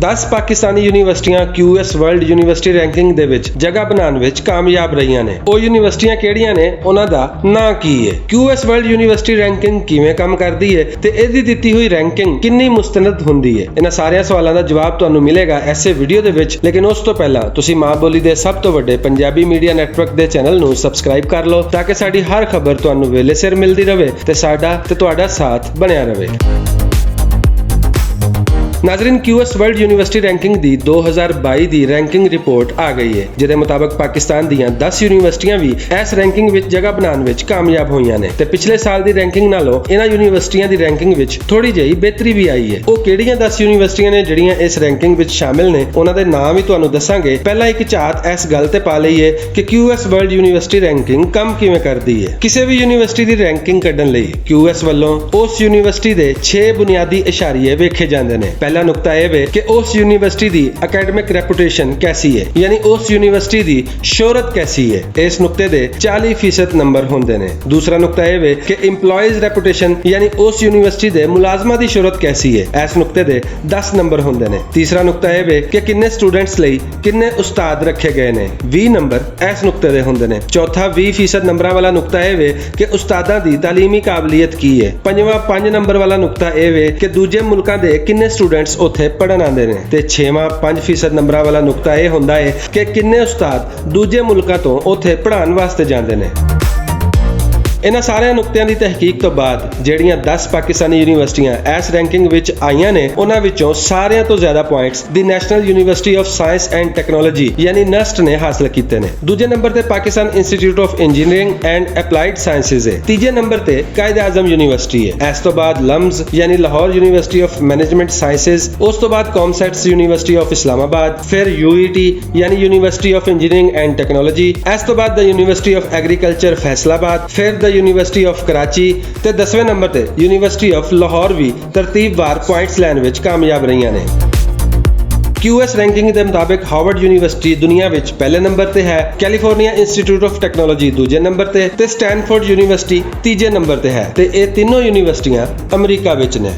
10 ਪਾਕਿਸਤਾਨੀ ਯੂਨੀਵਰਸਿਟੀਆਂ QS world university ranking ਦੇ ਵਿੱਚ ਜਗ੍ਹਾ ਬਣਾਉਣ ਵਿੱਚ ਕਾਮਯਾਬ ਰਹੀਆਂ ਨੇ। ਉਹ ਯੂਨੀਵਰਸਿਟੀਆਂ ਕਿਹੜੀਆਂ ਨੇ, ਉਹਨਾਂ ਦਾ ਨਾਂ ਕੀ ਹੈ, QS ਵਰਲਡ ਯੂਨੀਵਰਸਿਟੀ ਰੈਂਕਿੰਗ ਕਿਵੇਂ ਕੰਮ ਕਰਦੀ ਹੈ ਤੇ ਇਹਦੀ ਦਿੱਤੀ ਹੋਈ ਰੈਂਕਿੰਗ ਕਿੰਨੀ ਮੁਸਤਨਦ ਹੁੰਦੀ ਹੈ। ਇਹਨਾਂ ਸਾਰਿਆਂ ਸਵਾਲਾਂ ਦਾ ਜਵਾਬ ਤੁਹਾਨੂੰ ਮਿਲੇਗਾ ਐਸੇ ਵੀਡੀਓ ਦੇ ਵਿੱਚ। ਲੇਕਿਨ ਉਸ ਤੋਂ ਪਹਿਲਾਂ ਤੁਸੀਂ ਮਾਂ ਬੋਲੀ ਦੇ ਸਭ ਤੋਂ ਵੱਡੇ ਪੰਜਾਬੀ ਮੀਡੀਆ ਨੈਟਵਰਕ ਦੇ ਚੈਨਲ ਨੂੰ ਸਬਸਕ੍ਰਾਈਬ ਕਰ ਲਓ ਤਾਂ ਕਿ ਸਾਡੀ ਹਰ ਖਬਰ ਤੁਹਾਨੂੰ ਵੇਲੇ ਸਿਰ ਮਿਲਦੀ ਰਹੇ ਤੇ ਸਾਡਾ ਤੇ ਤੁਹਾਡਾ ਸਾਥ ਬਣਿਆ ਰਹੇ। Nazreen, QS world university ranking ਦੀ 2022 ਦੀ ਰੈਂਕਿੰਗ ਰਿਪੋਰਟ ਆ ਗਈ ਹੈ, ਜਿਹਦੇ ਮੁਤਾਬਕ ਪਾਕਿਸਤਾਨ ਦੀਆਂ 10 ਯੂਨੀਵਰਸਿਟੀਆਂ ਵੀ ਇਸ ਰੈਂਕਿੰਗ ਵਿੱਚ ਜਗ੍ਹਾ ਬਣਾਉਣ ਵਿੱਚ ਕਾਮਯਾਬ ਹੋਈਆਂ ਨੇ ਤੇ ਪਿਛਲੇ ਸਾਲ ਦੀ ਰੈਂਕਿੰਗ ਨਾਲੋਂ ਇਹਨਾਂ ਯੂਨੀਵਰਸਿਟੀਆਂ ਦੀ ਰੈਂਕਿੰਗ ਵਿੱਚ ਥੋੜੀ ਜਿਹੀ ਬਿਹਤਰੀ ਵੀ ਆਈ ਹੈ। ਉਹ ਕਿਹੜੀਆਂ 10 ਯੂਨੀਵਰਸਿਟੀਆਂ ਨੇ ਜਿਹੜੀਆਂ ਇਸ ਰੈਂਕਿੰਗ ਵਿੱਚ ਸ਼ਾਮਿਲ ਨੇ, ਉਹਨਾਂ ਦੇ ਨਾਮ ਵੀ ਤੁਹਾਨੂੰ ਦੱਸਾਂਗੇ। ਪਹਿਲਾਂ ਇੱਕ ਝਾਤ ਇਸ ਗੱਲ ਤੇ ਪਾ ਲਈਏ ਕਿ QS ਵਰਲਡ ਯੂਨੀਵਰਸਿਟੀ ਰੈਂਕਿੰਗ ਕੰਮ ਕਿਵੇਂ ਕਰਦੀ ਹੈ। ਕਿਸੇ ਵੀ ਯੂਨੀਵਰਸਿਟੀ ਦੀ ਰੈਂਕਿੰਗ ਕੱਢਣ ਲਈ QS ਵੱਲੋਂ ਉਸ ਯੂਨੀਵਰਸਿਟੀ ਦੇ 6 ਬੁਨਿਆਦੀ ਇਸ਼ਾਰੇ ਵੇਖੇ ਜਾਂਦੇ ਨੇ। ਪਹਿਲਾ ਨੁਕਤਾ ਇਹ ਵੇ ਕਿ ਉਸ ਯੂਨੀਵਰਸਿਟੀ ਦੀ ਅਕੈਡਮਿਕ ਰੈਪੂਟੇਸ਼ਨ ਕੈਸੀ ਹੈ, ਯਾਨੀ ਉਸ ਯੂਨੀਵਰਸਿਟੀ ਦੀ ਸ਼ੋਹਰਤ ਕੈਸੀ ਹੈ। ਇਸ ਨੁਕਤੇ ਦੇ 40% ਨੰਬਰ ਹੁੰਦੇ ਨੇ। ਦੂਸਰਾ ਨੁਕਤਾ ਇਹ ਵੇ ਕਿ EMPLOYEES ਰੈਪੂਟੇਸ਼ਨ, ਯਾਨੀ ਉਸ ਯੂਨੀਵਰਸਿਟੀ ਦੇ ਮੁਲਾਜ਼ਮਾਂ ਦੀ ਸ਼ੋਹਰਤ ਕੈਸੀ ਹੈ। ਇਸ ਨੁਕਤੇ ਦੇ 10 ਨੰਬਰ ਹੁੰਦੇ ਨੇ। ਤੀਸਰਾ ਨੁਕਤਾ ਇਹ ਵੇ ਕਿ ਕਿੰਨੇ ਸਟੂਡੈਂਟਸ ਲਈ ਕਿੰਨੇ ਉਸਤਾਦ ਰੱਖੇ ਗਏ ਨੇ, 20 ਨੰਬਰ ਇਸ ਨੁਕਤੇ ਦੇ ਹੁੰਦੇ ਨੇ। ਚੌਥਾ 20% ਨੰਬਰਾਂ ਵਾਲਾ ਨੁਕਤਾ ਇਹ ਵੇ ਕਿ ਉਸਤਾਦਾਂ ਦੀ ਤਾਲੀਮੀ ਕਾਬਲੀਅਤ ਕੀ ਹੈ। ਪੰਜਵਾਂ 5 ਨੰਬਰ ਵਾਲਾ ਨੁਕਤਾ ਇਹ ਵੇ ਕਿ ਦੂਜੇ ਮੁਲਕਾਂ ਦੇ ਕਿੰਨੇ ਸਟੂਡੈਂਟਸ ਉੱਥੇ ਪੜ੍ਹਨ ਆਉਂਦੇ ਨੇ। ਤੇ 6ਵਾਂ 5% ਨੰਬਰਾਂ ਵਾਲਾ ਨੁਕਤਾ ਇਹ ਹੁੰਦਾ ਹੈ ਕਿ ਕਿੰਨੇ ਉਸਤਾਦ ਦੂਜੇ ਮੁਲਕਾਂ ਤੋਂ ਉੱਥੇ ਪੜ੍ਹਾਉਣ ਵਾਸਤੇ ਜਾਂਦੇ ਨੇ। ਇਹਨਾਂ ਸਾਰਿਆਂ ਨੁਕਤਿਆਂ ਦੀ ਤਹਿਕੀਕ ਤੋਂ ਬਾਅਦ ਜਿਹੜੀਆਂ 10 ਪਾਕਿਸਤਾਨੀ ਯੂਨੀਵਰਸਿਟੀਆਂ ਇਸ ਰੈਂਕਿੰਗ ਵਿੱਚ ਆਈਆਂ ਨੇ, ਉਹਨਾਂ ਵਿੱਚੋਂ ਸਾਰਿਆਂ ਤੋਂ ਜ਼ਿਆਦਾ points the national university of science and technology ਯਾਨੀ NUST ਨੇ ਹਾਸਲ ਕੀਤੇ ਨੇ। ਦੂਜੇ ਨੰਬਰ ਤੇ Pakistan institute of engineering and applied sciences ਹੈ। ਤੀਜੇ ਨੰਬਰ ਤੇ ਕਾਇਦ-ਏ-ਆਜ਼ਮ ਯੂਨੀਵਰਸਿਟੀ ਹੈ। ਇਸ ਤੋਂ ਬਾਅਦ LUMS ਯਾਨੀ Lahore university of management sciences, ਉਸ ਤੋਂ ਬਾਅਦ COMSETS ਯੂਨੀਵਰਸਿਟੀ ਆਫ ਇਸਲਾਮਾਬਾਦ, ਫਿਰ UET ਯਾਨੀ university of engineering and technology, ਇਸ ਤੋਂ ਬਾਅਦ the university of agriculture Faisalabad, ਫਿਰ ਦ ਯੂਨੀਵਰਸਿਟੀ ਆਫ ਕਰਾਚੀ ਤੇ 10ਵੇਂ ਨੰਬਰ ਤੇ ਯੂਨੀਵਰਸਿਟੀ ਆਫ ਲਾਹੌਰ ਵੀ ਤਰਤੀਬਵਾਰ ਪੁਆਇੰਟਸ ਲੈਣ ਵਿੱਚ ਕਾਮਯਾਬ ਰਹੀਆਂ ਨੇ। QS ਰੈਂਕਿੰਗ ਦੇ ਮੁਤਾਬਕ ਹਾਰਵਰਡ ਯੂਨੀਵਰਸਿਟੀ ਦੁਨੀਆ ਵਿੱਚ ਪਹਿਲੇ ਨੰਬਰ ਤੇ ਹੈ, ਕੈਲੀਫੋਰਨੀਆ ਇੰਸਟੀਚਿਊਟ ਆਫ ਟੈਕਨੋਲੋਜੀ ਦੂਜੇ ਨੰਬਰ ਤੇ ਸਟੈਨਫੋਰਡ ਯੂਨੀਵਰਸਿਟੀ ਤੀਜੇ ਨੰਬਰ ਤੇ ਹੈ ਤੇ ਇਹ ਤਿੰਨੋਂ ਯੂਨੀਵਰਸਿਟੀਆਂ ਅਮਰੀਕਾ ਵਿੱਚ ਨੇ।